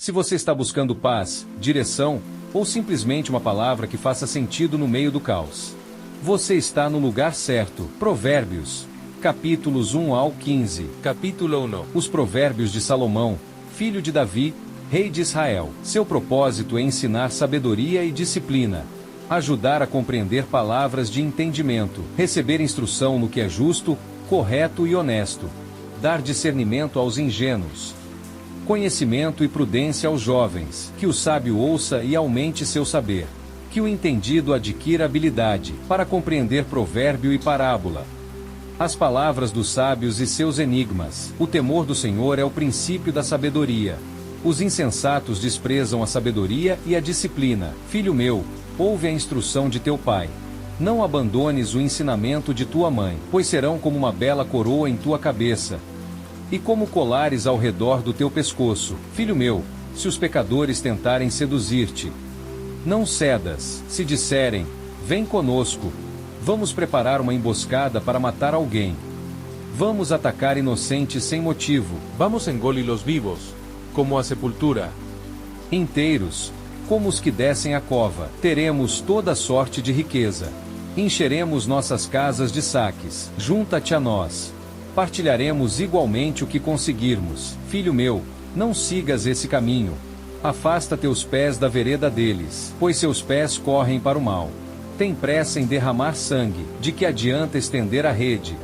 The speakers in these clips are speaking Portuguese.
Se você está buscando paz, direção, ou simplesmente uma palavra que faça sentido no meio do caos, você está no lugar certo. Provérbios, capítulos 1 ao 15. Capítulo 1. Os provérbios de Salomão, filho de Davi, rei de Israel. Seu propósito é ensinar sabedoria e disciplina, ajudar a compreender palavras de entendimento, receber instrução no que é justo, correto e honesto, dar discernimento aos ingênuos, conhecimento e prudência aos jovens, que o sábio ouça e aumente seu saber, que o entendido adquira habilidade para compreender provérbio e parábola. As palavras dos sábios e seus enigmas. O temor do Senhor é o princípio da sabedoria. Os insensatos desprezam a sabedoria e a disciplina. Filho meu, ouve a instrução de teu pai. Não abandones o ensinamento de tua mãe, pois serão como uma bela coroa em tua cabeça, e como colares ao redor do teu pescoço. Filho meu, se os pecadores tentarem seduzir-te, não cedas. Se disserem, vem conosco, vamos preparar uma emboscada para matar alguém, vamos atacar inocentes sem motivo, Vamos engoli-los vivos, como a sepultura. inteiros, como os que descem a cova, teremos toda sorte de riqueza. Encheremos nossas casas de saques. Junta-te a nós. Partilharemos igualmente o que conseguirmos. Filho meu, não sigas esse caminho. Afasta teus pés da vereda deles, pois seus pés correm para o mal. Tem pressa em derramar sangue, de que adianta estender a rede?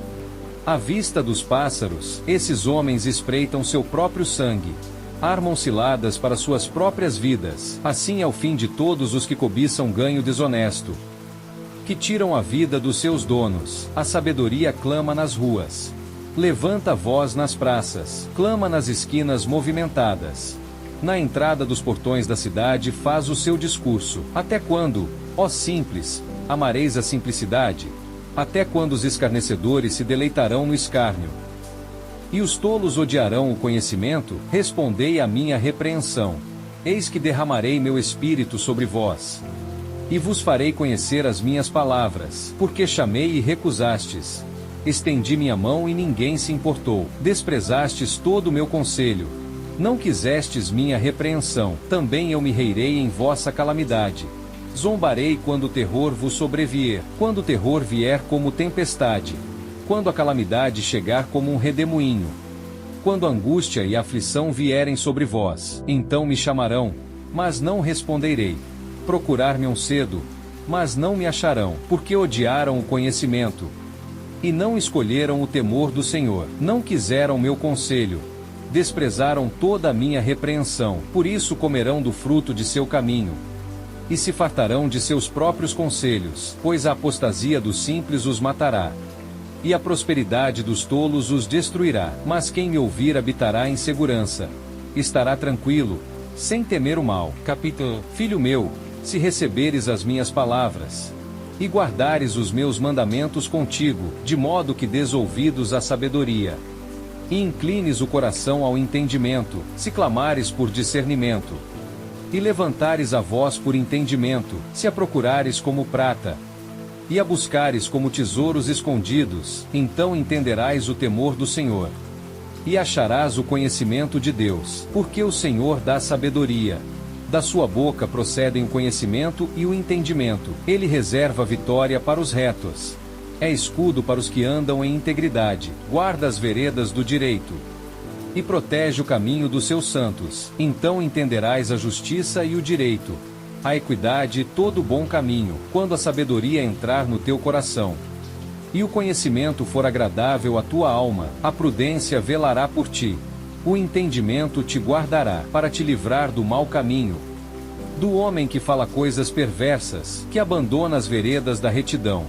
À vista dos pássaros, esses homens espreitam seu próprio sangue. Armam ciladas para suas próprias vidas. Assim é o fim de todos os que cobiçam ganho desonesto, que tiram a vida dos seus donos. A sabedoria clama nas ruas. Levanta a voz nas praças, clama nas esquinas movimentadas. Na entrada dos portões da cidade faz o seu discurso. Até quando, ó simples, amareis a simplicidade? Até quando os escarnecedores se deleitarão no escárnio? E os tolos odiarão o conhecimento? Respondei à minha repreensão. Eis que derramarei meu espírito sobre vós, e vos farei conhecer as minhas palavras, porque chamei e recusastes. Estendi minha mão e ninguém se importou. Desprezastes todo o meu conselho. Não quisestes minha repreensão. Também eu me reirei em vossa calamidade. Zombarei quando o terror vos sobrevier. Quando o terror vier como tempestade. Quando a calamidade chegar como um redemoinho. Quando a angústia e a aflição vierem sobre vós, então me chamarão, mas não responderei. Procurar-me-ão cedo, mas não me acharão, porque odiaram o conhecimento e não escolheram o temor do Senhor. Não quiseram meu conselho, desprezaram toda a minha repreensão. Por isso comerão do fruto de seu caminho, e se fartarão de seus próprios conselhos, pois a apostasia dos simples os matará, e a prosperidade dos tolos os destruirá. Mas quem me ouvir habitará em segurança, estará tranquilo, sem temer o mal. Capítulo. Filho meu, se receberes as minhas palavras, e guardares os meus mandamentos contigo, de modo que des ouvidos à sabedoria, e inclines o coração ao entendimento, se clamares por discernimento, e levantares a voz por entendimento, se a procurares como prata, e a buscares como tesouros escondidos, então entenderás o temor do Senhor, e acharás o conhecimento de Deus, porque o Senhor dá sabedoria. Da sua boca procedem o conhecimento e o entendimento. Ele reserva a vitória para os retos. É escudo para os que andam em integridade. Guarda as veredas do direito, e protege o caminho dos seus santos. Então entenderás a justiça e o direito, a equidade e todo o bom caminho, quando a sabedoria entrar no teu coração, e o conhecimento for agradável à tua alma, a prudência velará por ti. O entendimento te guardará, para te livrar do mau caminho, do homem que fala coisas perversas, que abandona as veredas da retidão,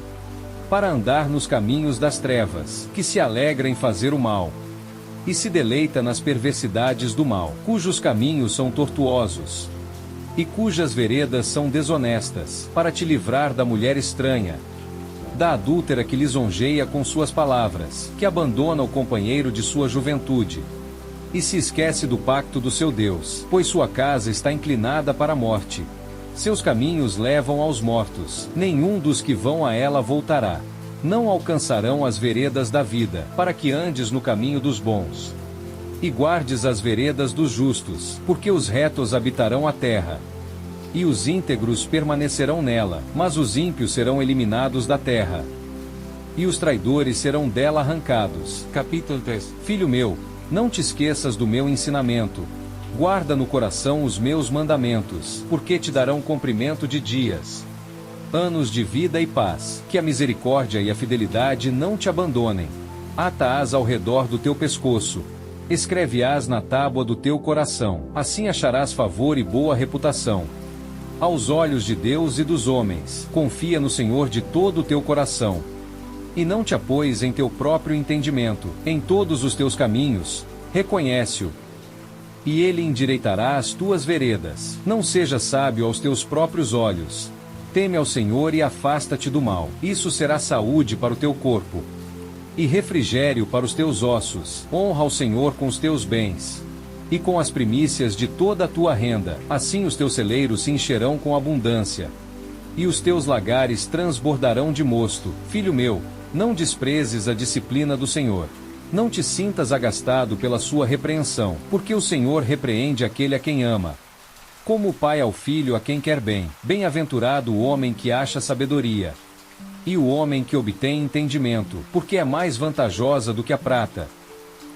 para andar nos caminhos das trevas, que se alegra em fazer o mal, e se deleita nas perversidades do mal, cujos caminhos são tortuosos, e cujas veredas são desonestas, para te livrar da mulher estranha, da adúltera que lisonjeia com suas palavras, que abandona o companheiro de sua juventude, e se esquece do pacto do seu Deus, pois sua casa está inclinada para a morte. Seus caminhos levam aos mortos, nenhum dos que vão a ela voltará. Não alcançarão as veredas da vida, para que andes no caminho dos bons, e guardes as veredas dos justos, porque os retos habitarão a terra. E os íntegros permanecerão nela, mas os ímpios serão eliminados da terra. E os traidores serão dela arrancados. Capítulo 3. Filho meu, não te esqueças do meu ensinamento. Guarda no coração os meus mandamentos, porque te darão comprimento de dias, anos de vida e paz. Que a misericórdia e a fidelidade não te abandonem. Ata-as ao redor do teu pescoço. Escreve-as na tábua do teu coração. Assim acharás favor e boa reputação aos olhos de Deus e dos homens. Confia no Senhor de todo o teu coração, e não te apoies em teu próprio entendimento. Em todos os teus caminhos, reconhece-o, e ele endireitará as tuas veredas. Não sejas sábio aos teus próprios olhos. Teme ao Senhor e afasta-te do mal. Isso será saúde para o teu corpo e refrigério para os teus ossos. Honra ao Senhor com os teus bens e com as primícias de toda a tua renda. Assim os teus celeiros se encherão com abundância, e os teus lagares transbordarão de mosto. Filho meu, não desprezes a disciplina do Senhor. Não te sintas agastado pela sua repreensão, porque o Senhor repreende aquele a quem ama, como o pai ao filho a quem quer bem. Bem-aventurado o homem que acha sabedoria, e o homem que obtém entendimento, porque é mais vantajosa do que a prata,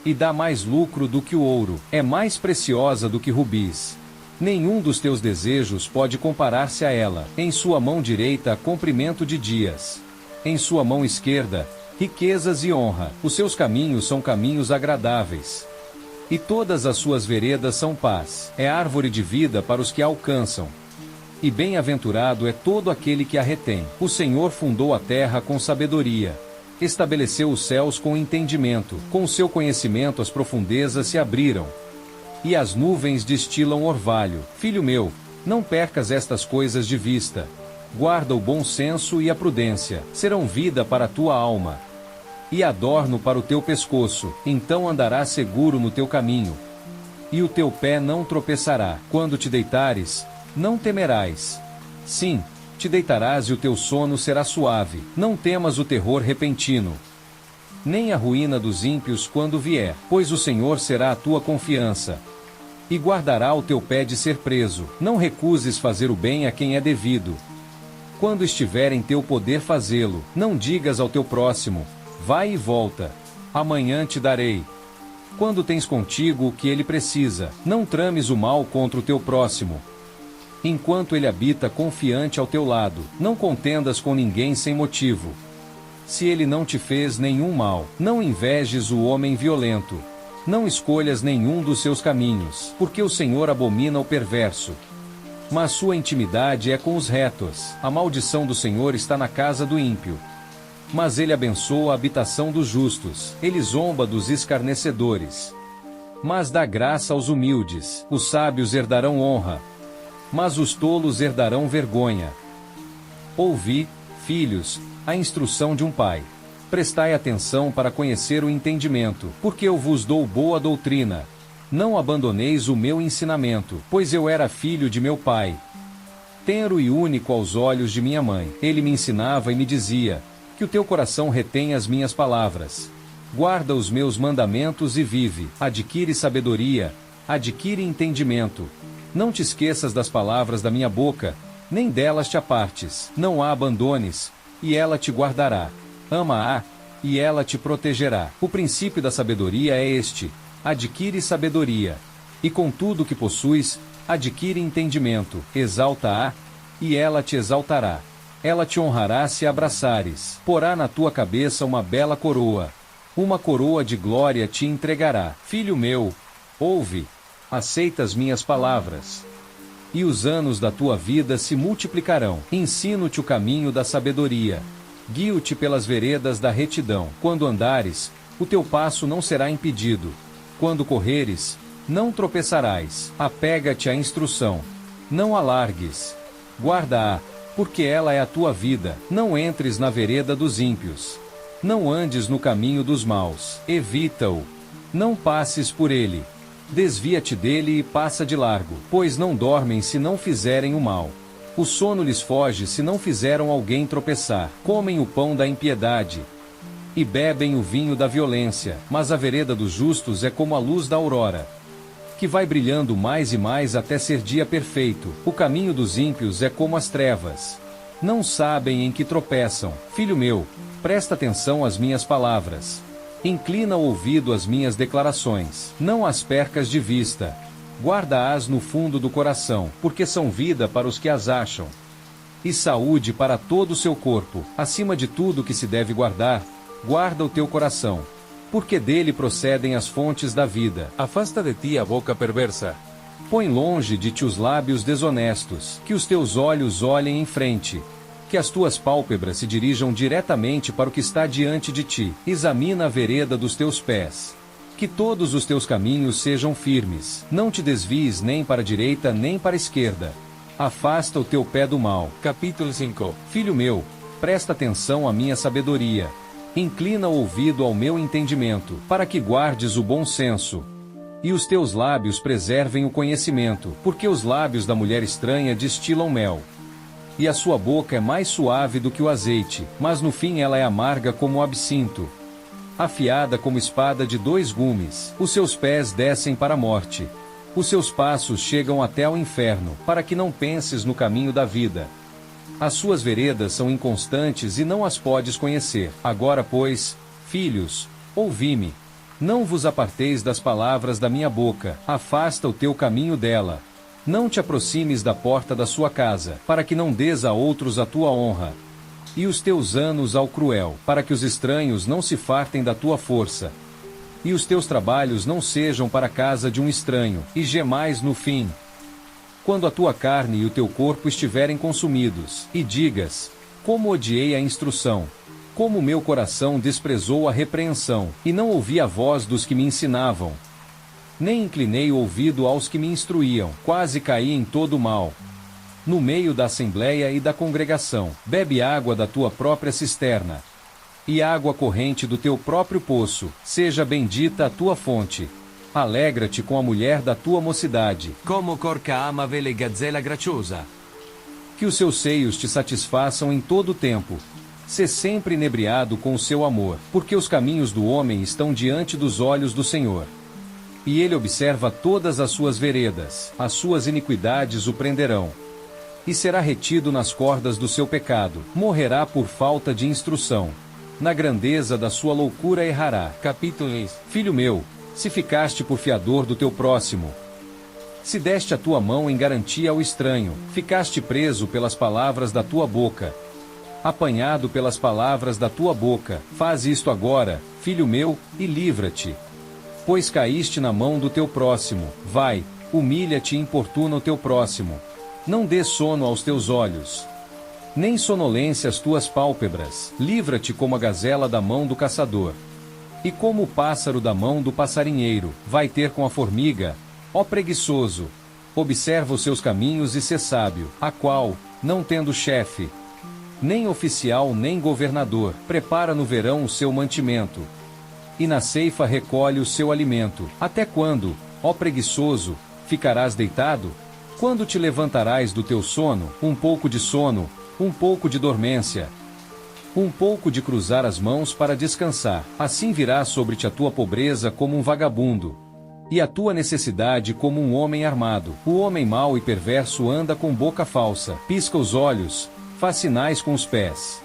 e dá mais lucro do que o ouro, é mais preciosa do que rubis. Nenhum dos teus desejos pode comparar-se a ela. Em sua mão direita, comprimento de dias, em sua mão esquerda, riquezas e honra. Os seus caminhos são caminhos agradáveis, e todas as suas veredas são paz. É árvore de vida para os que a alcançam, e bem-aventurado é todo aquele que a retém. O Senhor fundou a terra com sabedoria, estabeleceu os céus com entendimento. Com seu conhecimento as profundezas se abriram, e as nuvens destilam orvalho. Filho meu, não percas estas coisas de vista. Guarda o bom senso e a prudência. Serão vida para a tua alma, e adorno para o teu pescoço. Então andarás seguro no teu caminho, e o teu pé não tropeçará. Quando te deitares, não temerás. Sim, te deitarás e o teu sono será suave. Não temas o terror repentino, nem a ruína dos ímpios quando vier, pois o Senhor será a tua confiança, e guardará o teu pé de ser preso. Não recuses fazer o bem a quem é devido, quando estiver em teu poder fazê-lo. Não digas ao teu próximo: vai e volta, amanhã te darei, quando tens contigo o que ele precisa. Não trames o mal contra o teu próximo, enquanto ele habita confiante ao teu lado. Não contendas com ninguém sem motivo, se ele não te fez nenhum mal. Não invejes o homem violento, não escolhas nenhum dos seus caminhos, porque o Senhor abomina o perverso, mas sua intimidade é com os retos. A maldição do Senhor está na casa do ímpio, mas ele abençoa a habitação dos justos. Ele zomba dos escarnecedores, mas dá graça aos humildes. Os sábios herdarão honra, mas os tolos herdarão vergonha. Ouvi, filhos, a instrução de um pai. Prestai atenção para conhecer o entendimento, porque eu vos dou boa doutrina. Não abandoneis o meu ensinamento, pois eu era filho de meu pai, tenro e único aos olhos de minha mãe. Ele me ensinava e me dizia: que o teu coração retenha as minhas palavras. Guarda os meus mandamentos e vive. Adquire sabedoria, adquire entendimento. Não te esqueças das palavras da minha boca, nem delas te apartes. Não a abandones, e ela te guardará. Ama-a, e ela te protegerá. O princípio da sabedoria é este: adquire sabedoria, e com tudo que possuis, adquire entendimento. Exalta-a, e ela te exaltará. Ela te honrará se a abraçares. Porá na tua cabeça uma bela coroa, uma coroa de glória te entregará. Filho meu, ouve, aceita as minhas palavras, e os anos da tua vida se multiplicarão. Ensino-te o caminho da sabedoria, guio-te pelas veredas da retidão. Quando andares, o teu passo não será impedido. Quando correres, não tropeçarás. Apega-te à instrução, não a largues. Guarda-a, porque ela é a tua vida. Não entres na vereda dos ímpios, não andes no caminho dos maus. Evita-o, não passes por ele. Desvia-te dele e passa de largo, pois não dormem se não fizerem o mal. O sono lhes foge se não fizeram alguém tropeçar. Comem o pão da impiedade, e bebem o vinho da violência, mas a vereda dos justos é como a luz da aurora, que vai brilhando mais e mais até ser dia perfeito. O caminho dos ímpios é como as trevas. Não sabem em que tropeçam. Filho meu, presta atenção às minhas palavras. Inclina o ouvido às minhas declarações. Não as percas de vista. Guarda-as no fundo do coração, porque são vida para os que as acham, e saúde para todo o seu corpo. Acima de tudo que se deve guardar, guarda o teu coração, porque dele procedem as fontes da vida. Afasta de ti a boca perversa. Põe longe de ti os lábios desonestos, que os teus olhos olhem em frente, que as tuas pálpebras se dirijam diretamente para o que está diante de ti. Examina a vereda dos teus pés, que todos os teus caminhos sejam firmes. Não te desvies nem para a direita nem para a esquerda. Afasta o teu pé do mal. Capítulo 5. Filho meu, presta atenção à minha sabedoria. Inclina o ouvido ao meu entendimento, para que guardes o bom senso, e os teus lábios preservem o conhecimento, porque os lábios da mulher estranha destilam mel, e a sua boca é mais suave do que o azeite, mas no fim ela é amarga como o absinto, afiada como espada de 2 gumes. Os seus pés descem para a morte, os seus passos chegam até ao inferno, para que não penses no caminho da vida. As suas veredas são inconstantes e não as podes conhecer. Agora, pois, filhos, ouvi-me. Não vos aparteis das palavras da minha boca. Afasta o teu caminho dela. Não te aproximes da porta da sua casa, para que não dês a outros a tua honra, e os teus anos ao cruel, para que os estranhos não se fartem da tua força, e os teus trabalhos não sejam para a casa de um estranho, e gemais no fim, quando a tua carne e o teu corpo estiverem consumidos, e digas: como odiei a instrução, como meu coração desprezou a repreensão, e não ouvi a voz dos que me ensinavam, nem inclinei o ouvido aos que me instruíam. Quase caí em todo o mal, no meio da assembleia e da congregação. Bebe água da tua própria cisterna, e água corrente do teu próprio poço. Seja bendita a tua fonte. Alegra-te com a mulher da tua mocidade. Como corca amável e gazela graciosa. Que os seus seios te satisfaçam em todo o tempo. Sê sempre inebriado com o seu amor, porque os caminhos do homem estão diante dos olhos do Senhor, e ele observa todas as suas veredas. As suas iniquidades o prenderão, e será retido nas cordas do seu pecado. Morrerá por falta de instrução. Na grandeza da sua loucura errará. Capítulo 6. Filho meu, se ficaste por fiador do teu próximo, se deste a tua mão em garantia ao estranho, ficaste preso pelas palavras da tua boca, apanhado pelas palavras da tua boca. Faz isto agora, filho meu, e livra-te, pois caíste na mão do teu próximo. Vai, humilha-te e importuna o teu próximo. Não dê sono aos teus olhos, nem sonolência às tuas pálpebras. Livra-te como a gazela da mão do caçador, e como o pássaro da mão do passarinheiro. Vai ter com a formiga, ó preguiçoso. Observa os seus caminhos e sê sábio, a qual, não tendo chefe, nem oficial nem governador, prepara no verão o seu mantimento, e na ceifa recolhe o seu alimento. Até quando, ó preguiçoso, ficarás deitado? Quando te levantarás do teu sono? Um pouco de sono, um pouco de dormência, um pouco de cruzar as mãos para descansar. Assim virá sobre-te a tua pobreza como um vagabundo, e a tua necessidade como um homem armado. O homem mau e perverso anda com boca falsa, pisca os olhos, faz sinais com os pés,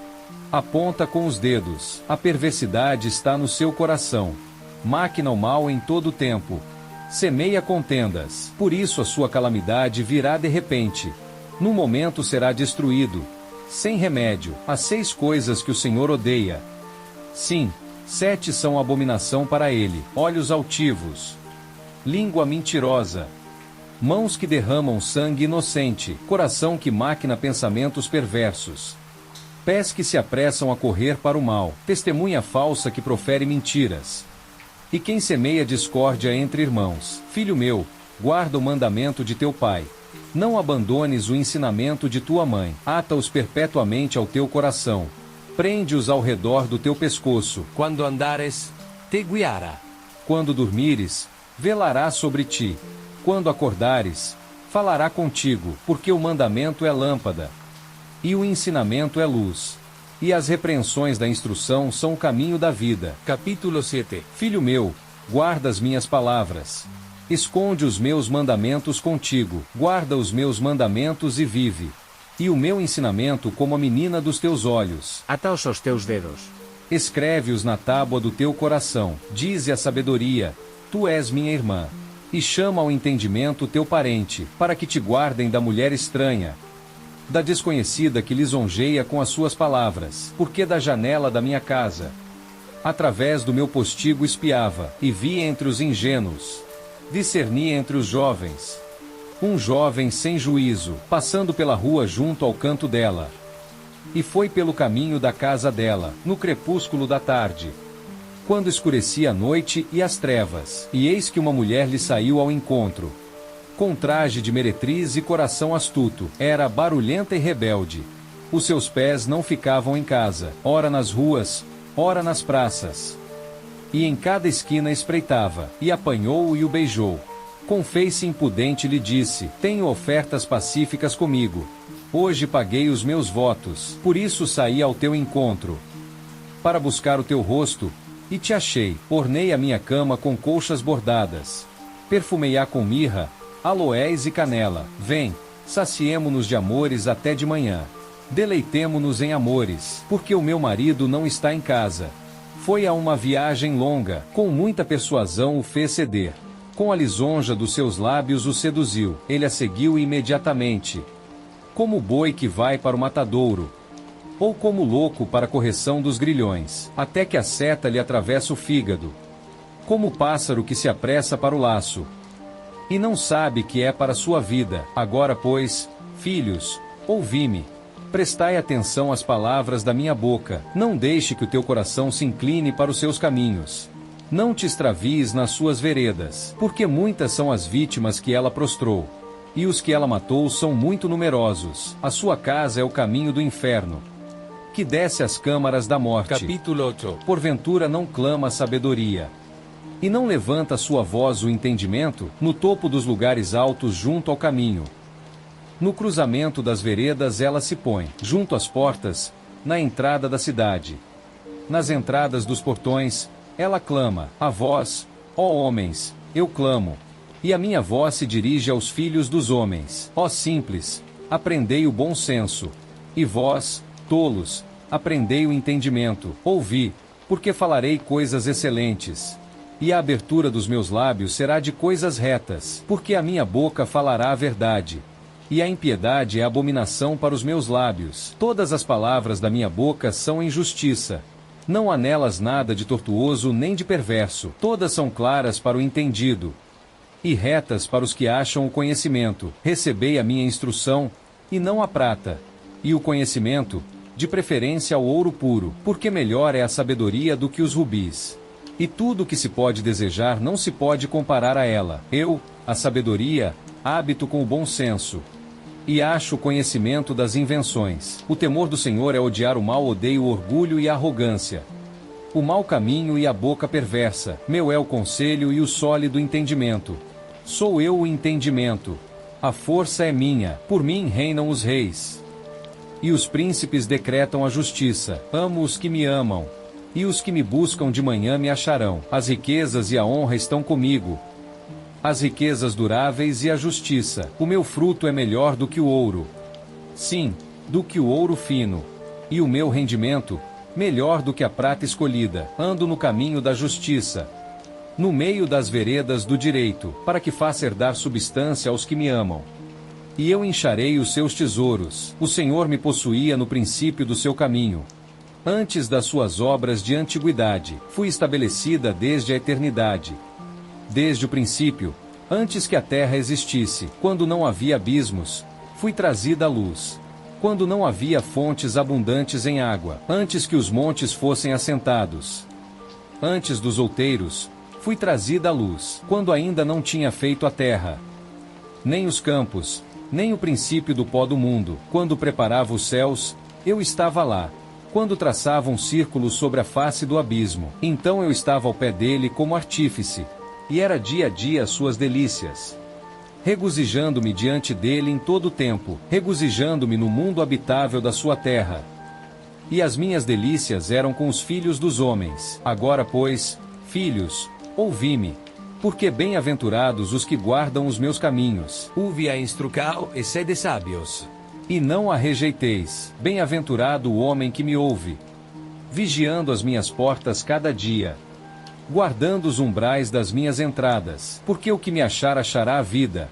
aponta com os dedos. A perversidade está no seu coração, máquina o mal em todo o tempo, semeia contendas. Por isso a sua calamidade virá de repente, num momento será destruído, sem remédio. Há 6 coisas que o Senhor odeia. Sim, 7 são abominação para ele: olhos altivos, língua mentirosa, mãos que derramam sangue inocente, coração que maquina pensamentos perversos, pés que se apressam a correr para o mal, testemunha falsa que profere mentiras, e quem semeia discórdia entre irmãos. Filho meu, guarda o mandamento de teu pai. Não abandones o ensinamento de tua mãe. Ata-os perpetuamente ao teu coração. Prende-os ao redor do teu pescoço. Quando andares, te guiará. Quando dormires, velará sobre ti. Quando acordares, falará contigo, porque o mandamento é lâmpada, e o ensinamento é luz, e as repreensões da instrução são o caminho da vida. Capítulo 7. Filho meu, guarda as minhas palavras. Esconde os meus mandamentos contigo, guarda os meus mandamentos e vive. E o meu ensinamento como a menina dos teus olhos. Ataos aos teus dedos. Escreve-os na tábua do teu coração. Dize a sabedoria: tu és minha irmã. E chama ao entendimento teu parente, para que te guardem da mulher estranha, da desconhecida que lisonjeia com as suas palavras, porque da janela da minha casa, através do meu postigo espiava, e vi entre os ingênuos, discerni entre os jovens, um jovem sem juízo, passando pela rua junto ao canto dela, e foi pelo caminho da casa dela, no crepúsculo da tarde, quando escurecia a noite e as trevas, e eis que uma mulher lhe saiu ao encontro, com traje de meretriz e coração astuto, era barulhenta e rebelde. Os seus pés não ficavam em casa, ora nas ruas, ora nas praças. E em cada esquina espreitava, e apanhou-o e o beijou. Com face impudente lhe disse: tenho ofertas pacíficas comigo. Hoje paguei os meus votos, por isso saí ao teu encontro, para buscar o teu rosto, e te achei. Ornei a minha cama com colchas bordadas, perfumei-a com mirra, aloés e canela. Vem, saciemo-nos de amores até de manhã. Deleitemo-nos em amores, porque o meu marido não está em casa. Foi a uma viagem longa, com muita persuasão o fez ceder. Com a lisonja dos seus lábios o seduziu, ele a seguiu imediatamente. Como boi que vai para o matadouro, ou como louco para a correção dos grilhões, até que a seta lhe atravessa o fígado. Como pássaro que se apressa para o laço, e não sabe que é para sua vida. Agora, pois, filhos, ouvi-me. Prestai atenção às palavras da minha boca. Não deixe que o teu coração se incline para os seus caminhos. Não te extravies nas suas veredas, porque muitas são as vítimas que ela prostrou, e os que ela matou são muito numerosos. A sua casa é o caminho do inferno, que desce às câmaras da morte. Capítulo 8. Porventura não clama a sabedoria, e não levanta sua voz o entendimento, no topo dos lugares altos junto ao caminho. No cruzamento das veredas ela se põe, junto às portas, na entrada da cidade. Nas entradas dos portões, ela clama: a vós, ó homens, eu clamo, e a minha voz se dirige aos filhos dos homens. Ó simples, aprendei o bom senso, e vós, tolos, aprendei o entendimento. Ouvi, porque falarei coisas excelentes. E a abertura dos meus lábios será de coisas retas, porque a minha boca falará a verdade. E a impiedade é abominação para os meus lábios. Todas as palavras da minha boca são injustiça. Não há nelas nada de tortuoso nem de perverso. Todas são claras para o entendido, e retas para os que acham o conhecimento. Recebei a minha instrução, e não a prata, e o conhecimento, de preferência ao ouro puro, porque melhor é a sabedoria do que os rubis. E tudo o que se pode desejar não se pode comparar a ela. Eu, a sabedoria, hábito com o bom senso, e acho o conhecimento das invenções. O temor do Senhor é odiar o mal, odeio o orgulho e a arrogância, o mau caminho e a boca perversa. Meu é o conselho e o sólido entendimento. Sou eu o entendimento. A força é minha, por mim reinam os reis, e os príncipes decretam a justiça. Amo os que me amam, e os que me buscam de manhã me acharão. As riquezas e a honra estão comigo, as riquezas duráveis e a justiça. O meu fruto é melhor do que o ouro, sim, do que o ouro fino, e o meu rendimento, melhor do que a prata escolhida. Ando no caminho da justiça, no meio das veredas do direito, para que faça herdar substância aos que me amam. E eu encharei os seus tesouros. O Senhor me possuía no princípio do seu caminho. Antes das suas obras de antiguidade, fui estabelecida desde a eternidade. Desde o princípio, antes que a terra existisse, quando não havia abismos, fui trazida à luz. Quando não havia fontes abundantes em água, antes que os montes fossem assentados, antes dos outeiros, fui trazida à luz. Quando ainda não tinha feito a terra, nem os campos, nem o princípio do pó do mundo. Quando preparava os céus, eu estava lá. Quando traçava um círculo sobre a face do abismo, então eu estava ao pé dele como artífice, e era dia a dia as suas delícias. Regozijando-me diante dele em todo o tempo, regozijando-me no mundo habitável da sua terra. E as minhas delícias eram com os filhos dos homens. Agora, pois, filhos, ouvi-me. Porque bem-aventurados os que guardam os meus caminhos. Uvi a instrucao e sede sábios. E não a rejeiteis. Bem-aventurado o homem que me ouve. Vigiando as minhas portas cada dia. Guardando os umbrais das minhas entradas. Porque o que me achar achará a vida.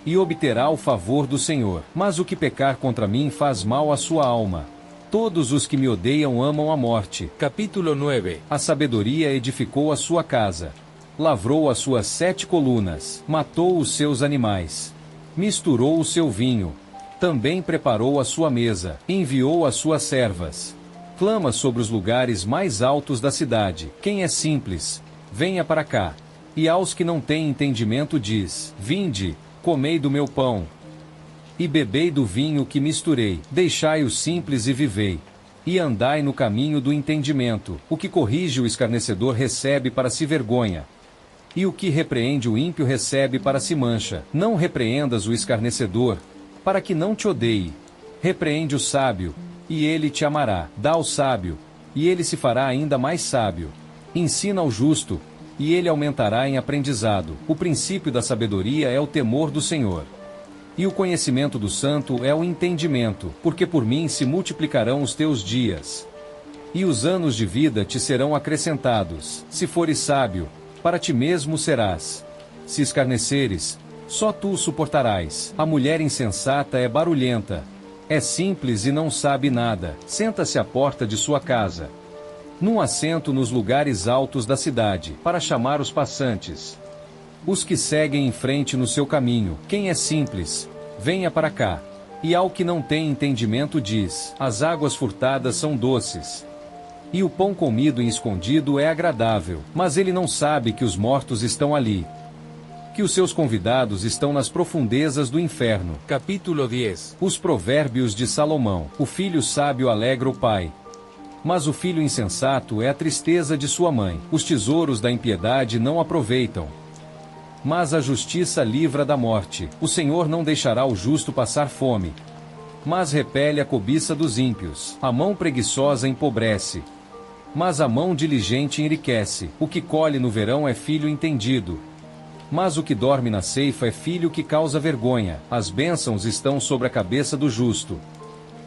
E obterá o favor do Senhor. Mas o que pecar contra mim faz mal à sua alma. Todos os que me odeiam amam a morte. Capítulo 9. A sabedoria edificou a sua casa. Lavrou as suas 7 colunas. Matou os seus animais. Misturou o seu vinho. Também preparou a sua mesa. Enviou as suas servas. Clama sobre os lugares mais altos da cidade. Quem é simples, venha para cá. E aos que não têm entendimento diz: Vinde, comei do meu pão. E bebei do vinho que misturei. Deixai os simples e vivei. E andai no caminho do entendimento. O que corrige o escarnecedor recebe para si vergonha. E o que repreende o ímpio recebe para si mancha. Não repreendas o escarnecedor, para que não te odeie. Repreende o sábio, e ele te amará. Dá ao sábio, e ele se fará ainda mais sábio. Ensina ao justo, e ele aumentará em aprendizado. O princípio da sabedoria é o temor do Senhor. E o conhecimento do santo é o entendimento, porque por mim se multiplicarão os teus dias. E os anos de vida te serão acrescentados. Se fores sábio, para ti mesmo serás. Se escarneceres, só tu o suportarás. A mulher insensata é barulhenta. É simples e não sabe nada. Senta-se à porta de sua casa, num assento nos lugares altos da cidade, para chamar os passantes. Os que seguem em frente no seu caminho. Quem é simples, venha para cá. E ao que não tem entendimento diz: as águas furtadas são doces. E o pão comido em escondido é agradável. Mas ele não sabe que os mortos estão ali. Que os seus convidados estão nas profundezas do inferno. Capítulo 10. Os provérbios de Salomão. O filho sábio alegra o pai. Mas o filho insensato é a tristeza de sua mãe. Os tesouros da impiedade não aproveitam. Mas a justiça livra da morte. O Senhor não deixará o justo passar fome. Mas repele a cobiça dos ímpios. A mão preguiçosa empobrece. Mas a mão diligente enriquece. O que colhe no verão é filho entendido. Mas o que dorme na ceifa é filho que causa vergonha. As bênçãos estão sobre a cabeça do justo.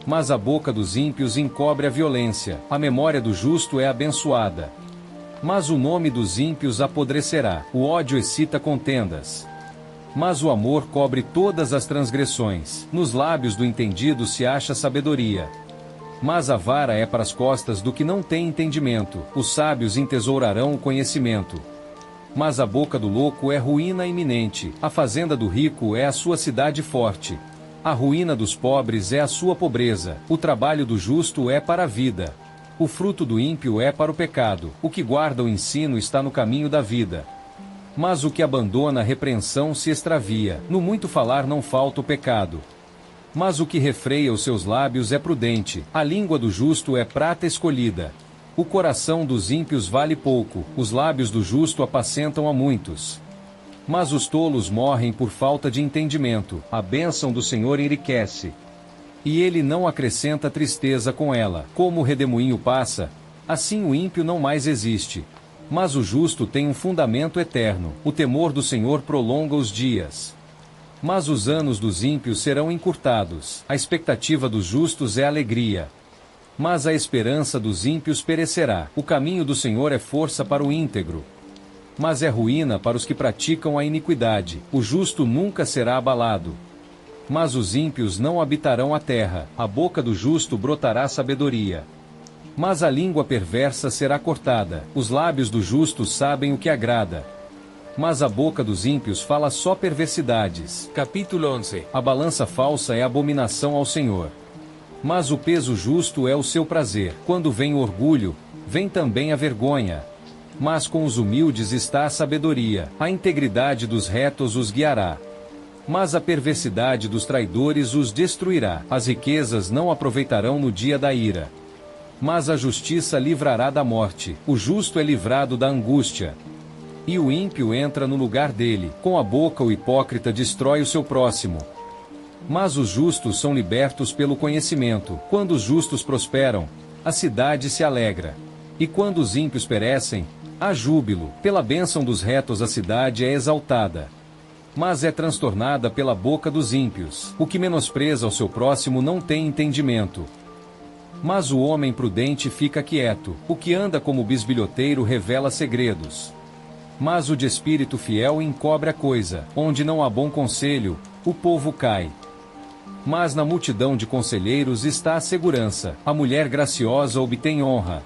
Mas a boca dos ímpios encobre a violência. A memória do justo é abençoada. Mas o nome dos ímpios apodrecerá. O ódio excita contendas. Mas o amor cobre todas as transgressões. Nos lábios do entendido se acha sabedoria. Mas a vara é para as costas do que não tem entendimento. Os sábios entesourarão o conhecimento. Mas a boca do louco é ruína iminente. A fazenda do rico é a sua cidade forte. A ruína dos pobres é a sua pobreza. O trabalho do justo é para a vida. O fruto do ímpio é para o pecado. O que guarda o ensino está no caminho da vida. Mas o que abandona a repreensão se extravia. No muito falar não falta o pecado. Mas o que refreia os seus lábios é prudente. A língua do justo é prata escolhida. O coração dos ímpios vale pouco. Os lábios do justo apacentam a muitos. Mas os tolos morrem por falta de entendimento. A bênção do Senhor enriquece. E ele não acrescenta tristeza com ela. Como o redemoinho passa, assim o ímpio não mais existe. Mas o justo tem um fundamento eterno. O temor do Senhor prolonga os dias. Mas os anos dos ímpios serão encurtados. A expectativa dos justos é alegria. Mas a esperança dos ímpios perecerá. O caminho do Senhor é força para o íntegro. Mas é ruína para os que praticam a iniquidade. O justo nunca será abalado. Mas os ímpios não habitarão a terra. A boca do justo brotará sabedoria. Mas a língua perversa será cortada. Os lábios do justo sabem o que agrada. Mas a boca dos ímpios fala só perversidades. Capítulo 11. A balança falsa é abominação ao Senhor. Mas o peso justo é o seu prazer. Quando vem o orgulho, vem também a vergonha. Mas com os humildes está a sabedoria. A integridade dos retos os guiará. Mas a perversidade dos traidores os destruirá. As riquezas não aproveitarão no dia da ira. Mas a justiça livrará da morte. O justo é livrado da angústia. E o ímpio entra no lugar dele. Com a boca o hipócrita destrói o seu próximo. Mas os justos são libertos pelo conhecimento. Quando os justos prosperam, a cidade se alegra. E quando os ímpios perecem, há júbilo, pela bênção dos retos a cidade é exaltada. Mas é transtornada pela boca dos ímpios. O que menospreza o seu próximo não tem entendimento. Mas o homem prudente fica quieto. O que anda como bisbilhoteiro revela segredos. Mas o de espírito fiel encobre a coisa. Onde não há bom conselho, o povo cai. Mas na multidão de conselheiros está a segurança. A mulher graciosa obtém honra.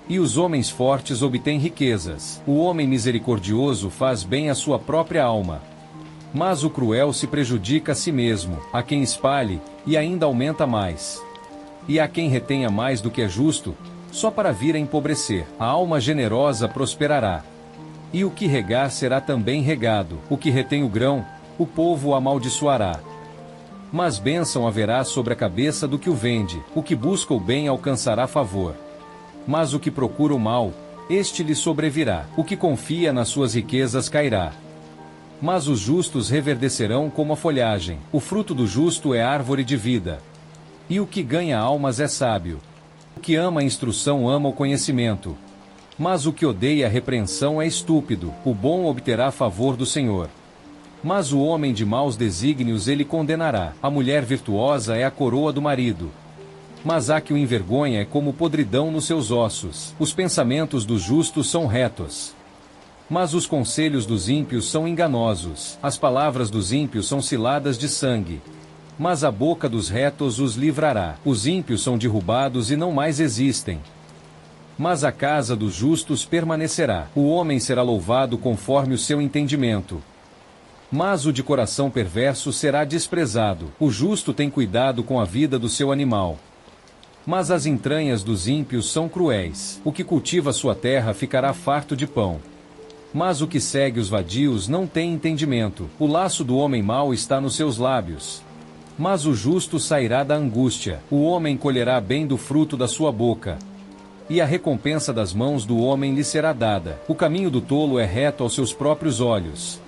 E os homens fortes obtêm riquezas. O homem misericordioso faz bem à sua própria alma. Mas o cruel se prejudica a si mesmo. A quem espalhe, e ainda aumenta mais. E a quem retenha mais do que é justo, só para vir a empobrecer. A alma generosa prosperará. E o que regar será também regado. O que retém o grão, o povo o amaldiçoará. Mas bênção haverá sobre a cabeça do que o vende. O que busca o bem alcançará favor. Mas o que procura o mal, este lhe sobrevirá. O que confia nas suas riquezas cairá. Mas os justos reverdecerão como a folhagem. O fruto do justo é árvore de vida. E o que ganha almas é sábio. O que ama a instrução ama o conhecimento. Mas o que odeia a repreensão é estúpido. O bom obterá favor do Senhor. Mas o homem de maus desígnios ele condenará. A mulher virtuosa é a coroa do marido. Mas a que o envergonha é como podridão nos seus ossos. Os pensamentos dos justos são retos. Mas os conselhos dos ímpios são enganosos. As palavras dos ímpios são ciladas de sangue. Mas a boca dos retos os livrará. Os ímpios são derrubados e não mais existem. Mas a casa dos justos permanecerá. O homem será louvado conforme o seu entendimento. Mas o de coração perverso será desprezado. O justo tem cuidado com a vida do seu animal. Mas as entranhas dos ímpios são cruéis. O que cultiva sua terra ficará farto de pão. Mas o que segue os vadios não tem entendimento. O laço do homem mau está nos seus lábios. Mas o justo sairá da angústia. O homem colherá bem do fruto da sua boca. E a recompensa das mãos do homem lhe será dada. O caminho do tolo é reto aos seus próprios olhos.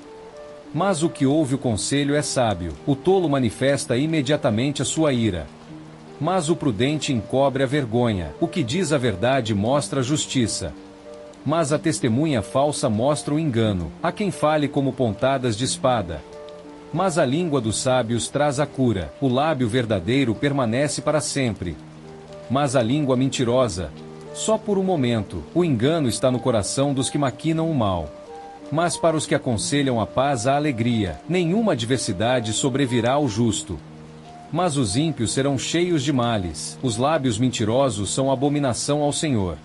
Mas o que ouve o conselho é sábio. O tolo manifesta imediatamente a sua ira. Mas o prudente encobre a vergonha. O que diz a verdade mostra a justiça. Mas a testemunha falsa mostra o engano. Há quem fale como pontadas de espada. Mas a língua dos sábios traz a cura. O lábio verdadeiro permanece para sempre. Mas a língua mentirosa, só por um momento. O engano está no coração dos que maquinam o mal. Mas para os que aconselham a paz há alegria. Nenhuma adversidade sobrevirá ao justo. Mas os ímpios serão cheios de males. Os lábios mentirosos são abominação ao Senhor.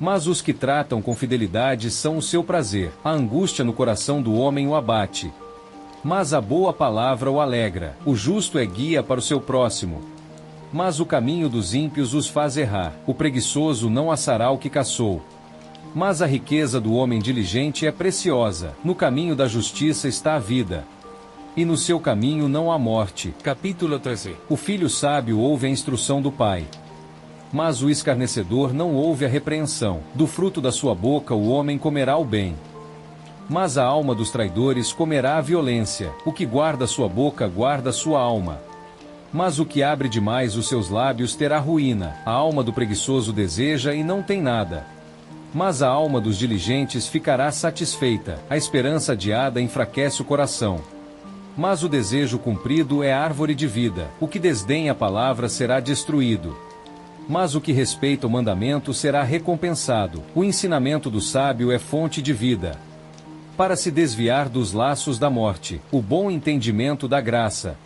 Mas os que tratam com fidelidade são o seu prazer. A angústia no coração do homem o abate. Mas a boa palavra o alegra. O justo é guia para o seu próximo. Mas o caminho dos ímpios os faz errar. O preguiçoso não assará o que caçou. Mas a riqueza do homem diligente é preciosa. No caminho da justiça está a vida. E no seu caminho não há morte. Capítulo 13. O filho sábio ouve a instrução do pai. Mas o escarnecedor não ouve a repreensão. Do fruto da sua boca o homem comerá o bem. Mas a alma dos traidores comerá a violência. O que guarda sua boca guarda sua alma. Mas o que abre demais os seus lábios terá ruína. A alma do preguiçoso deseja e não tem nada. Mas a alma dos diligentes ficará satisfeita. A esperança adiada enfraquece o coração. Mas o desejo cumprido é árvore de vida. O que desdenha a palavra será destruído. Mas o que respeita o mandamento será recompensado. O ensinamento do sábio é fonte de vida, para se desviar dos laços da morte. O bom entendimento da graça.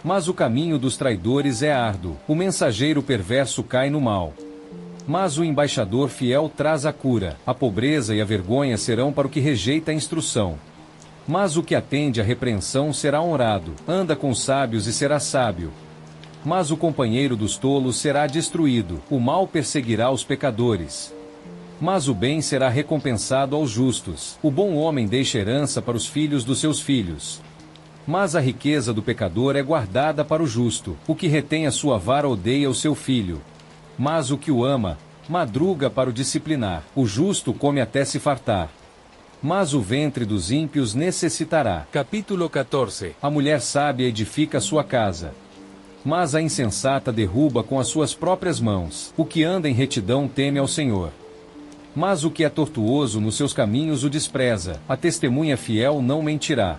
Mas o caminho dos traidores é árduo. O mensageiro perverso cai no mal. Mas o embaixador fiel traz a cura. A pobreza e a vergonha serão para o que rejeita a instrução. Mas o que atende à repreensão será honrado. Anda com os sábios e será sábio. Mas o companheiro dos tolos será destruído. O mal perseguirá os pecadores. Mas o bem será recompensado aos justos. O bom homem deixa herança para os filhos dos seus filhos. Mas a riqueza do pecador é guardada para o justo. O que retém a sua vara odeia o seu filho. Mas o que o ama, madruga para o disciplinar. O justo come até se fartar. Mas o ventre dos ímpios necessitará. Capítulo 14. A mulher sábia edifica sua casa. Mas a insensata derruba com as suas próprias mãos. O que anda em retidão teme ao Senhor. Mas o que é tortuoso nos seus caminhos o despreza. A testemunha fiel não mentirá.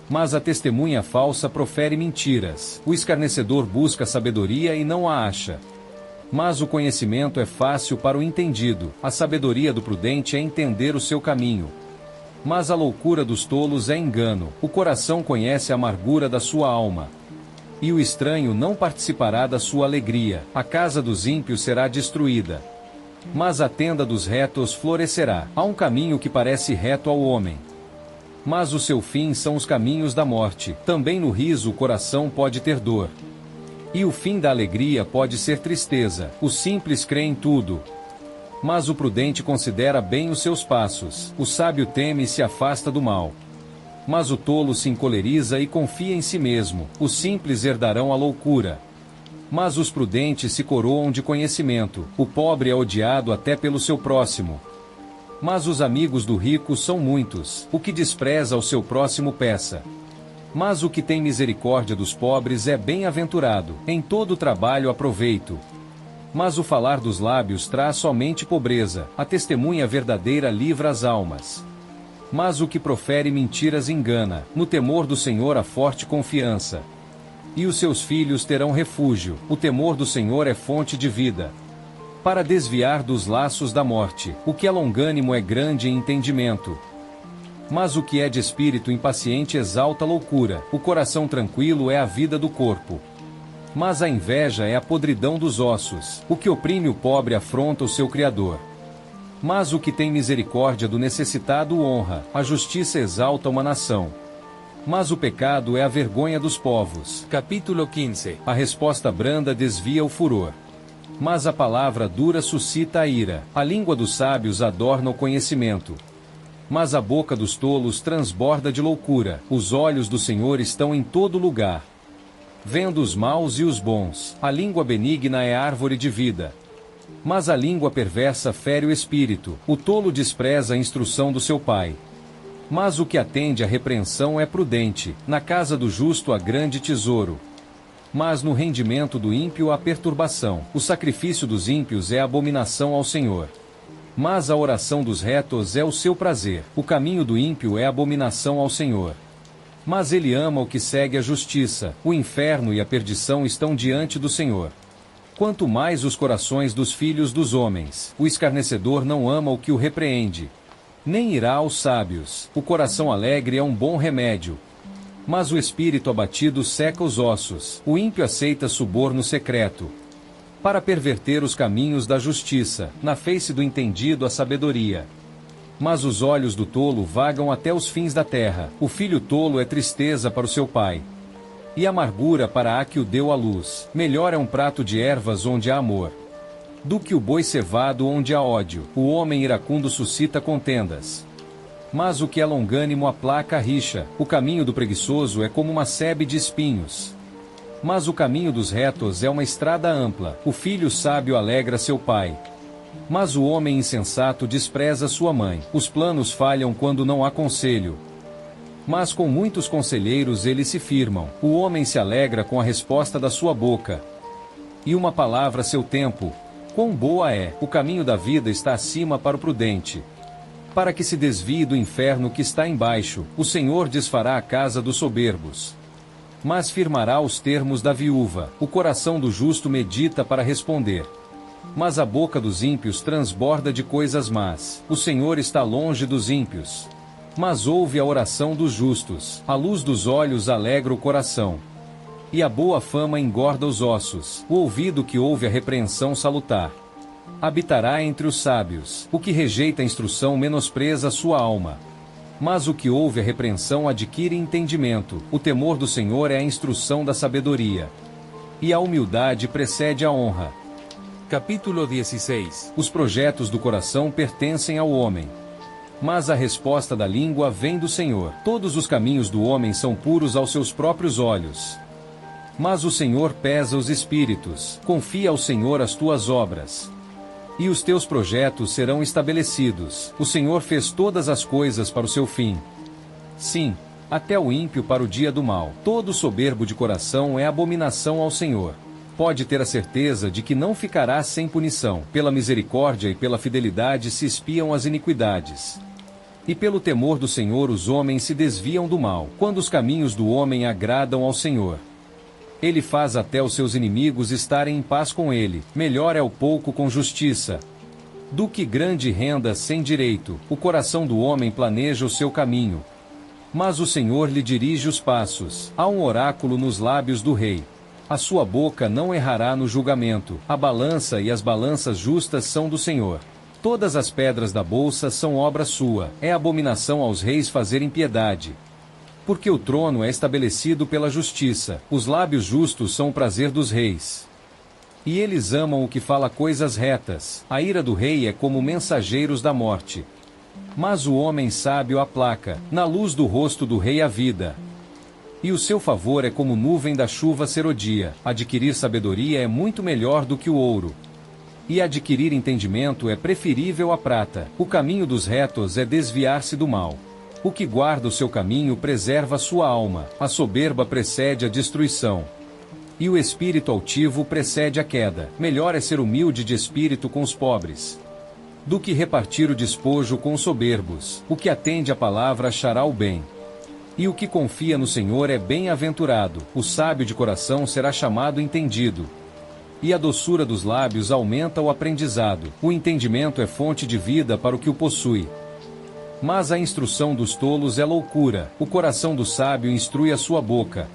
Mas a testemunha falsa profere mentiras. O escarnecedor busca sabedoria e não a acha. Mas o conhecimento é fácil para o entendido. A sabedoria do prudente é entender o seu caminho. Mas a loucura dos tolos é engano. O coração conhece a amargura da sua alma. E o estranho não participará da sua alegria. A casa dos ímpios será destruída. Mas a tenda dos retos florescerá. Há um caminho que parece reto ao homem. Mas o seu fim são os caminhos da morte. Também no riso o coração pode ter dor. E o fim da alegria pode ser tristeza. O simples crê em tudo. Mas o prudente considera bem os seus passos. O sábio teme e se afasta do mal. Mas o tolo se encoleriza e confia em si mesmo. Os simples herdarão a loucura. Mas os prudentes se coroam de conhecimento. O pobre é odiado até pelo seu próximo. Mas os amigos do rico são muitos. O que despreza ao seu próximo peça. Mas o que tem misericórdia dos pobres é bem-aventurado. Em todo trabalho há proveito. Mas o falar dos lábios traz somente pobreza. A testemunha verdadeira livra as almas. Mas o que profere mentiras engana. No temor do Senhor há forte confiança. E os seus filhos terão refúgio. O temor do Senhor é fonte de vida. Para desviar dos laços da morte. O que é longânimo é grande em entendimento. Mas o que é de espírito impaciente exalta a loucura. O coração tranquilo é a vida do corpo. Mas a inveja é a podridão dos ossos. O que oprime o pobre afronta o seu Criador. Mas o que tem misericórdia do necessitado honra. A justiça exalta uma nação. Mas o pecado é a vergonha dos povos. Capítulo 15. A resposta branda desvia o furor. Mas a palavra dura suscita a ira. A língua dos sábios adorna o conhecimento. Mas a boca dos tolos transborda de loucura. Os olhos do Senhor estão em todo lugar, vendo os maus e os bons. A língua benigna é árvore de vida. Mas a língua perversa fere o espírito. O tolo despreza a instrução do seu pai. Mas o que atende à repreensão é prudente. Na casa do justo há grande tesouro. Mas no rendimento do ímpio há perturbação. O sacrifício dos ímpios é abominação ao Senhor. Mas a oração dos retos é o seu prazer. O caminho do ímpio é abominação ao Senhor. Mas ele ama o que segue a justiça. O inferno e a perdição estão diante do Senhor. Quanto mais os corações dos filhos dos homens. O escarnecedor não ama o que o repreende, nem irá aos sábios. O coração alegre é um bom remédio. Mas o espírito abatido seca os ossos. O ímpio aceita suborno secreto, para perverter os caminhos da justiça. Na face do entendido a sabedoria. Mas os olhos do tolo vagam até os fins da terra. O filho tolo é tristeza para o seu pai, e amargura para a que o deu à luz. Melhor é um prato de ervas onde há amor, do que o boi cevado onde há ódio. O homem iracundo suscita contendas. Mas o que é longânimo aplaca a rixa. O caminho do preguiçoso é como uma sebe de espinhos. Mas o caminho dos retos é uma estrada ampla. O filho sábio alegra seu pai. Mas o homem insensato despreza sua mãe. Os planos falham quando não há conselho. Mas com muitos conselheiros eles se firmam. O homem se alegra com a resposta da sua boca. E uma palavra a seu tempo. Quão boa é! O caminho da vida está acima para o prudente, para que se desvie do inferno que está embaixo. O Senhor desfará a casa dos soberbos, mas firmará os termos da viúva. O coração do justo medita para responder, mas a boca dos ímpios transborda de coisas más. O Senhor está longe dos ímpios, mas ouve a oração dos justos. A luz dos olhos alegra o coração, e a boa fama engorda os ossos. O ouvido que ouve a repreensão salutar habitará entre os sábios. O que rejeita a instrução menospreza sua alma, mas o que ouve a repreensão adquire entendimento. O temor do Senhor é a instrução da sabedoria, e a humildade precede a honra. Capítulo 16. Os projetos do coração pertencem ao homem, mas a resposta da língua vem do Senhor. Todos os caminhos do homem são puros aos seus próprios olhos, mas o Senhor pesa os espíritos. Confia ao Senhor as tuas obras, e os teus projetos serão estabelecidos. O Senhor fez todas as coisas para o seu fim. Sim, até o ímpio para o dia do mal. Todo soberbo de coração é abominação ao Senhor. Pode ter a certeza de que não ficará sem punição. Pela misericórdia e pela fidelidade se espiam as iniquidades. E pelo temor do Senhor os homens se desviam do mal, quando os caminhos do homem agradam ao Senhor. Ele faz até os seus inimigos estarem em paz com ele. Melhor é o pouco com justiça do que grande renda sem direito. O coração do homem planeja o seu caminho, mas o Senhor lhe dirige os passos. Há um oráculo nos lábios do rei. A sua boca não errará no julgamento. A balança e as balanças justas são do Senhor. Todas as pedras da bolsa são obra sua. É abominação aos reis fazerem piedade, porque o trono é estabelecido pela justiça. Os lábios justos são o prazer dos reis, e eles amam o que fala coisas retas. A ira do rei é como mensageiros da morte, mas o homem sábio aplaca. Na luz do rosto do rei a vida, e o seu favor é como nuvem da chuva serodia. Adquirir sabedoria é muito melhor do que o ouro, e adquirir entendimento é preferível à prata. O caminho dos retos é desviar-se do mal. O que guarda o seu caminho preserva a sua alma. A soberba precede a destruição, e o espírito altivo precede a queda. Melhor é ser humilde de espírito com os pobres, do que repartir o despojo com os soberbos. O que atende à palavra achará o bem, e o que confia no Senhor é bem-aventurado. O sábio de coração será chamado entendido, e a doçura dos lábios aumenta o aprendizado. O entendimento é fonte de vida para o que o possui, mas a instrução dos tolos é loucura. O coração do sábio instrui a sua boca,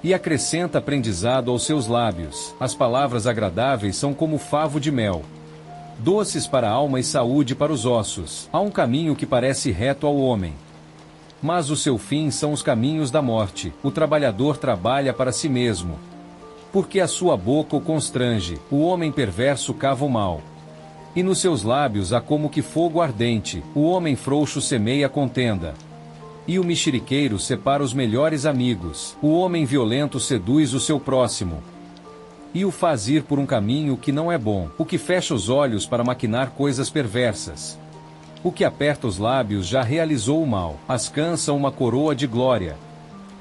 e acrescenta aprendizado aos seus lábios. As palavras agradáveis são como favo de mel, doces para a alma e saúde para os ossos. Há um caminho que parece reto ao homem, mas o seu fim são os caminhos da morte. O trabalhador trabalha para si mesmo, porque a sua boca o constrange. O homem perverso cava o mal, e nos seus lábios há como que fogo ardente. O homem frouxo semeia contenda, e o mexeriqueiro separa os melhores amigos. O homem violento seduz o seu próximo, e o faz ir por um caminho que não é bom. O que fecha os olhos para maquinar coisas perversas, o que aperta os lábios já realizou o mal. As cãs são uma coroa de glória,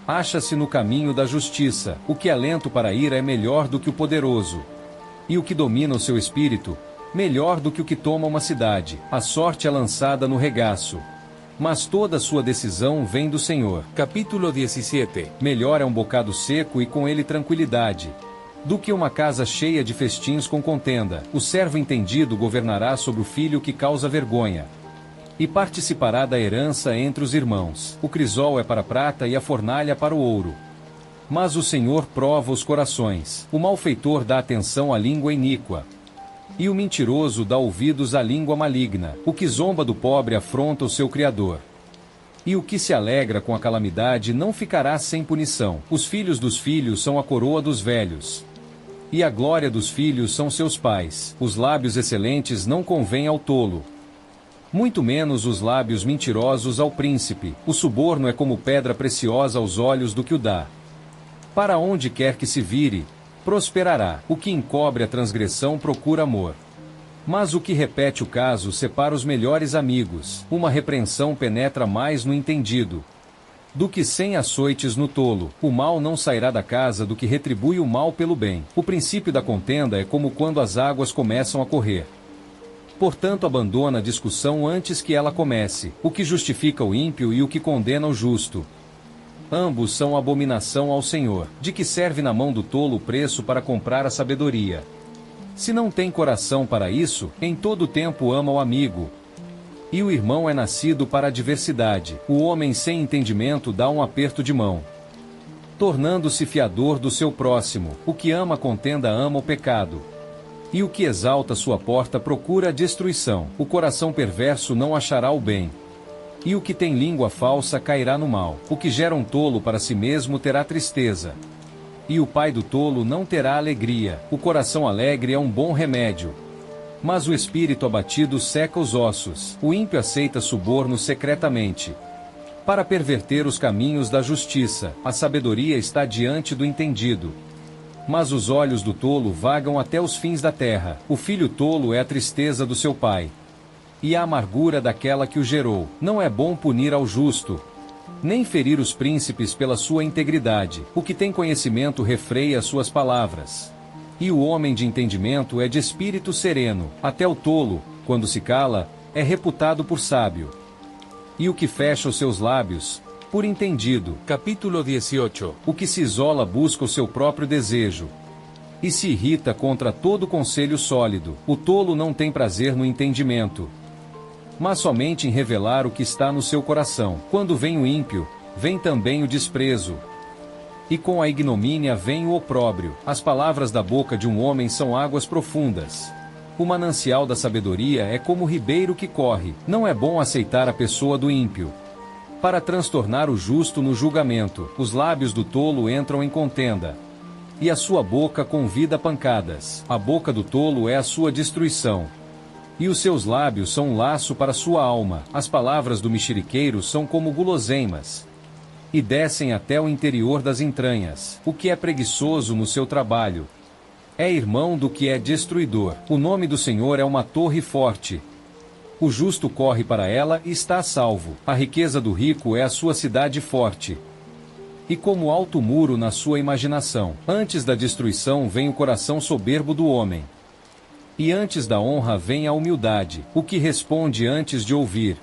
acha-se no caminho da justiça. O que alento para a ira é melhor do que o poderoso, e o que domina o seu espírito, melhor do que o que toma uma cidade. A sorte é lançada no regaço, mas toda a sua decisão vem do Senhor. Capítulo 17. Melhor é um bocado seco e com ele tranquilidade, do que uma casa cheia de festins com contenda. O servo entendido governará sobre o filho que causa vergonha, e participará da herança entre os irmãos. O crisol é para a prata e a fornalha para o ouro, mas o Senhor prova os corações. O malfeitor dá atenção à língua iníqua, e o mentiroso dá ouvidos à língua maligna. O que zomba do pobre afronta o seu Criador, e o que se alegra com a calamidade não ficará sem punição. Os filhos dos filhos são a coroa dos velhos, e a glória dos filhos são seus pais. Os lábios excelentes não convêm ao tolo, muito menos os lábios mentirosos ao príncipe. O suborno é como pedra preciosa aos olhos do que o dá. Para onde quer que se vire, prosperará. O que encobre a transgressão procura amor, mas o que repete o caso separa os melhores amigos. Uma repreensão penetra mais no entendido do que 100 açoites no tolo. O mal não sairá da casa do que retribui o mal pelo bem. O princípio da contenda é como quando as águas começam a correr, portanto abandona a discussão antes que ela comece. O que justifica o ímpio e o que condena o justo, ambos são abominação ao Senhor. De que serve na mão do tolo o preço para comprar a sabedoria? Se não tem coração para isso, em todo tempo ama o amigo, e o irmão é nascido para a adversidade. O homem sem entendimento dá um aperto de mão, tornando-se fiador do seu próximo. O que ama a contenda ama o pecado, e o que exalta sua porta procura a destruição. O coração perverso não achará o bem, e o que tem língua falsa cairá no mal. O que gera um tolo para si mesmo terá tristeza, e o pai do tolo não terá alegria. O coração alegre é um bom remédio, mas o espírito abatido seca os ossos. O ímpio aceita suborno secretamente, para perverter os caminhos da justiça. A sabedoria está diante do entendido, mas os olhos do tolo vagam até os fins da terra. O filho tolo é a tristeza do seu pai, e a amargura daquela que o gerou. Não é bom punir ao justo, nem ferir os príncipes pela sua integridade. O que tem conhecimento refreia suas palavras. E o homem de entendimento é de espírito sereno. Até o tolo, quando se cala, é reputado por sábio. E o que fecha os seus lábios, por entendido. Capítulo 18. O que se isola busca o seu próprio desejo. E se irrita contra todo conselho sólido. O tolo não tem prazer no entendimento, mas somente em revelar o que está no seu coração. Quando vem o ímpio, vem também o desprezo. E com a ignomínia vem o opróbrio. As palavras da boca de um homem são águas profundas. O manancial da sabedoria é como o ribeiro que corre. Não é bom aceitar a pessoa do ímpio, para transtornar o justo no julgamento. Os lábios do tolo entram em contenda, e a sua boca convida pancadas. A boca do tolo é a sua destruição, e os seus lábios são um laço para sua alma. As palavras do mexeriqueiro são como guloseimas, e descem até o interior das entranhas. O que é preguiçoso no seu trabalho é irmão do que é destruidor. O nome do Senhor é uma torre forte. O justo corre para ela e está a salvo. A riqueza do rico é a sua cidade forte, e como alto muro na sua imaginação. Antes da destruição vem o coração soberbo do homem, e antes da honra vem a humildade. O que responde antes de ouvir,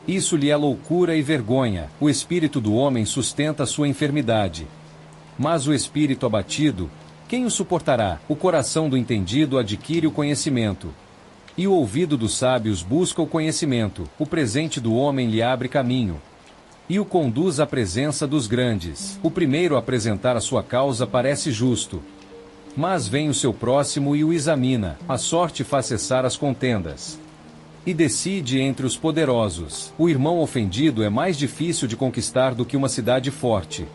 isso lhe é loucura e vergonha. O espírito do homem sustenta sua enfermidade, mas o espírito abatido, quem o suportará? O coração do entendido adquire o conhecimento, e o ouvido dos sábios busca o conhecimento. O presente do homem lhe abre caminho, e o conduz à presença dos grandes. O primeiro a apresentar a sua causa parece justo, mas vem o seu próximo e o examina. A sorte faz cessar as contendas, e decide entre os poderosos. O irmão ofendido é mais difícil de conquistar do que uma cidade forte,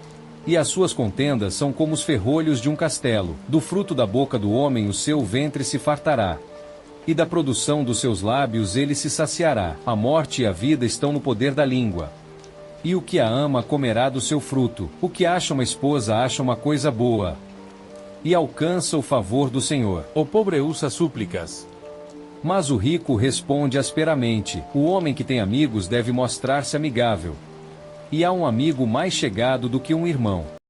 e as suas contendas são como os ferrolhos de um castelo. Do fruto da boca do homem o seu ventre se fartará, e da produção dos seus lábios ele se saciará. A morte e a vida estão no poder da língua, e o que a ama comerá do seu fruto. O que acha uma esposa acha uma coisa boa, e alcança o favor do Senhor. O pobre usa súplicas, mas o rico responde asperamente. O homem que tem amigos deve mostrar-se amigável, e há um amigo mais chegado do que um irmão.